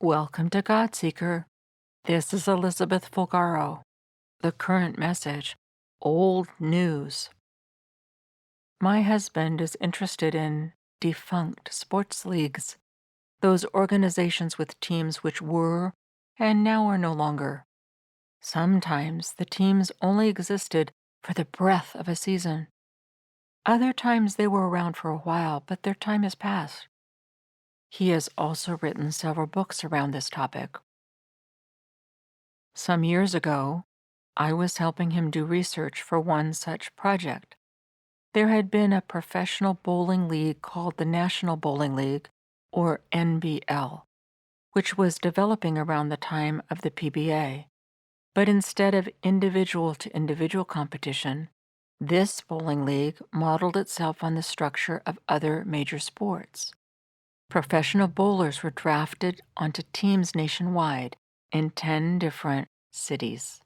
Welcome to Godseeker. This is Elizabeth Fulgaro. The current message: old news. My husband is interested in defunct sports leagues, those organizations with teams which were and now are no longer. Sometimes the teams only existed for the breath of a season. Other times they were around for a while, but their time has passed. He has also written several books around this topic. Some years ago, I was helping him do research for one such project. There had been a professional bowling league called the National Bowling League, or NBL, which was developing around the time of the PBA. But instead of individual to individual competition, this bowling league modeled itself on the structure of other major sports. Professional bowlers were drafted onto teams nationwide in 10 different cities.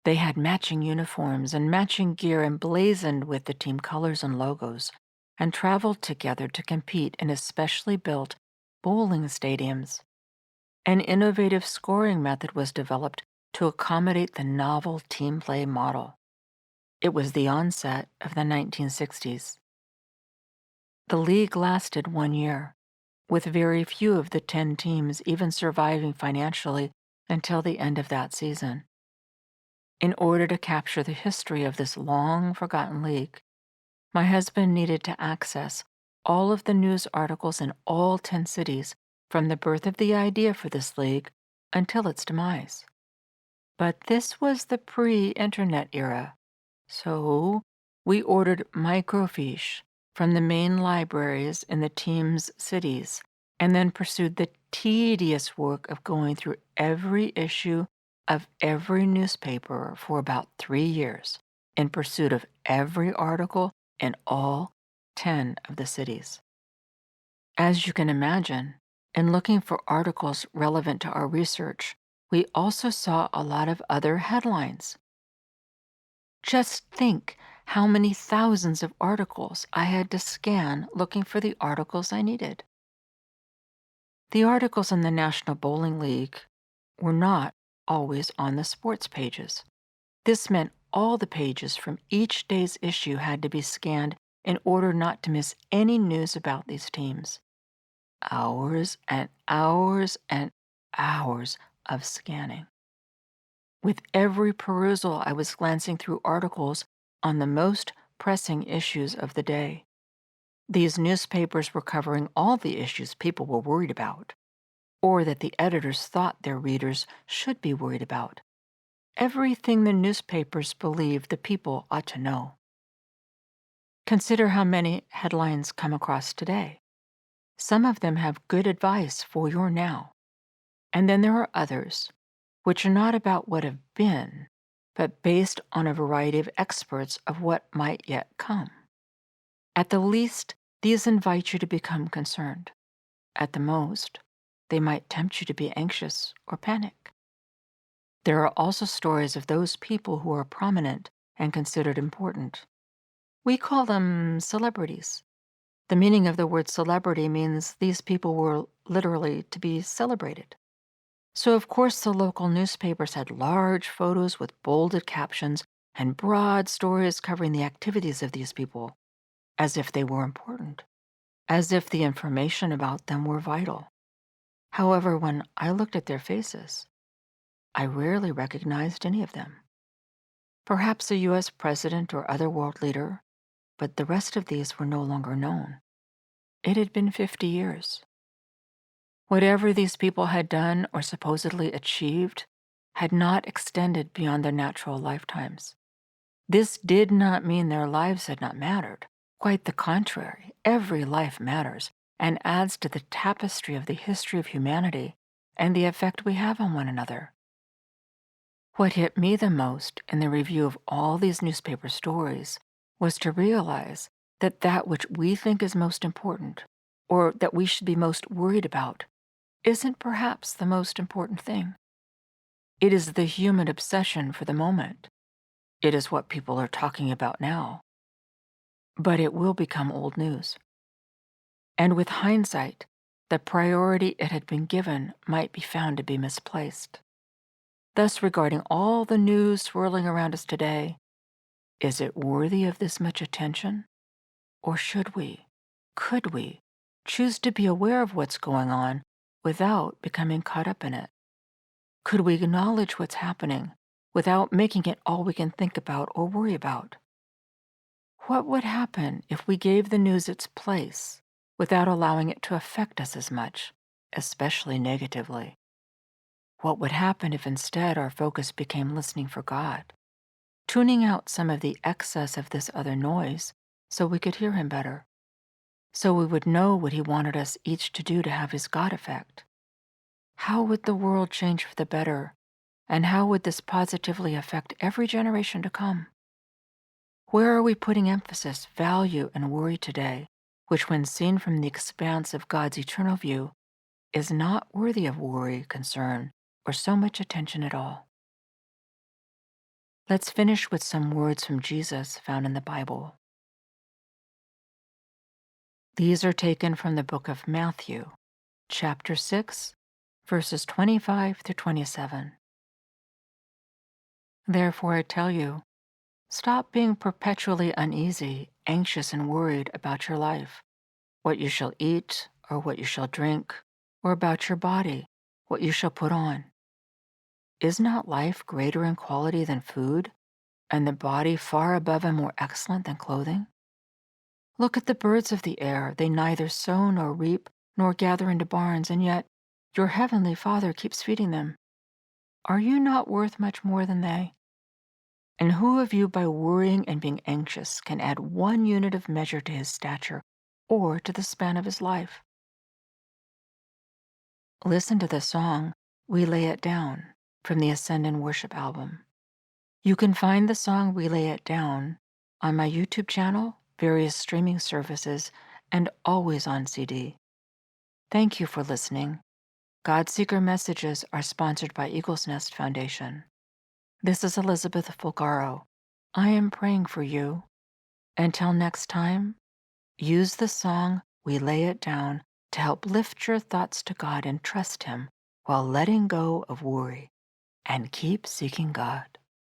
They had matching uniforms and matching gear emblazoned with the team colors and logos, and traveled together to compete in especially built bowling stadiums. An innovative scoring method was developed to accommodate the novel team play model. It was the onset of the 1960s. The league lasted 1 year, with very few of the 10 teams even surviving financially until the end of that season. In order to capture the history of this long-forgotten league, my husband needed to access all of the news articles in all 10 cities from the birth of the idea for this league until its demise. But this was the pre-internet era, so we ordered microfiche from the main libraries in the team's cities and then pursued the tedious work of going through every issue of every newspaper for about 3 years in pursuit of every article in all 10 of the cities. As you can imagine, in looking for articles relevant to our research, we also saw a lot of other headlines. Just think how many thousands of articles I had to scan looking for the articles I needed. The articles in the National Bowling League were not always on the sports pages. This meant all the pages from each day's issue had to be scanned in order not to miss any news about these teams. Hours and hours and hours of scanning. With every perusal, I was glancing through articles on the most pressing issues of the day. These newspapers were covering all the issues people were worried about, or that the editors thought their readers should be worried about. Everything the newspapers believed the people ought to know. Consider how many headlines come across today. Some of them have good advice for your now, and then there are others which are not about what have been, but based on a variety of experts of what might yet come. At the least, these invite you to become concerned. At the most, they might tempt you to be anxious or panic. There are also stories of those people who are prominent and considered important. We call them celebrities. The meaning of the word celebrity means these people were literally to be celebrated. So, of course, the local newspapers had large photos with bolded captions and broad stories covering the activities of these people, as if they were important, as if the information about them were vital. However, when I looked at their faces, I rarely recognized any of them. Perhaps a U.S. president or other world leader, but the rest of these were no longer known. It had been 50 years. Whatever these people had done or supposedly achieved had not extended beyond their natural lifetimes. This did not mean their lives had not mattered. Quite the contrary, every life matters and adds to the tapestry of the history of humanity and the effect we have on one another. What hit me the most in the review of all these newspaper stories was to realize that that which we think is most important, or that we should be most worried about, isn't perhaps the most important thing. It is the human obsession for the moment. It is what people are talking about now. But it will become old news. And with hindsight, the priority it had been given might be found to be misplaced. Thus, regarding all the news swirling around us today, is it worthy of this much attention? Or should we, could we, choose to be aware of what's going on without becoming caught up in it? Could we acknowledge what's happening without making it all we can think about or worry about? What would happen if we gave the news its place without allowing it to affect us as much, especially negatively? What would happen if instead our focus became listening for God, tuning out some of the excess of this other noise so we could hear Him better, so we would know what He wanted us each to do to have His God effect? How would the world change for the better, and how would this positively affect every generation to come? Where are we putting emphasis, value, and worry today, which, when seen from the expanse of God's eternal view, is not worthy of worry, concern, or so much attention at all? Let's finish with some words from Jesus found in the Bible. These are taken from the book of Matthew, chapter 6, verses 25 through 27. Therefore, I tell you, stop being perpetually uneasy, anxious, and worried about your life, what you shall eat, or what you shall drink, or about your body, what you shall put on. Is not life greater in quality than food, and the body far above and more excellent than clothing? Look at the birds of the air. They neither sow nor reap nor gather into barns, and yet your heavenly Father keeps feeding them. Are you not worth much more than they? And who of you, by worrying and being anxious, can add 1 unit of measure to his stature or to the span of his life? Listen to the song, We Lay It Down, from the Ascend and Worship album. You can find the song We Lay It Down on my YouTube channel, various streaming services, and always on CD. Thank you for listening. God Seeker Messages are sponsored by Eagle's Nest Foundation. This is Elizabeth Fulgaro. I am praying for you. Until next time, use the song We Lay It Down to help lift your thoughts to God and trust Him while letting go of worry, and keep seeking God.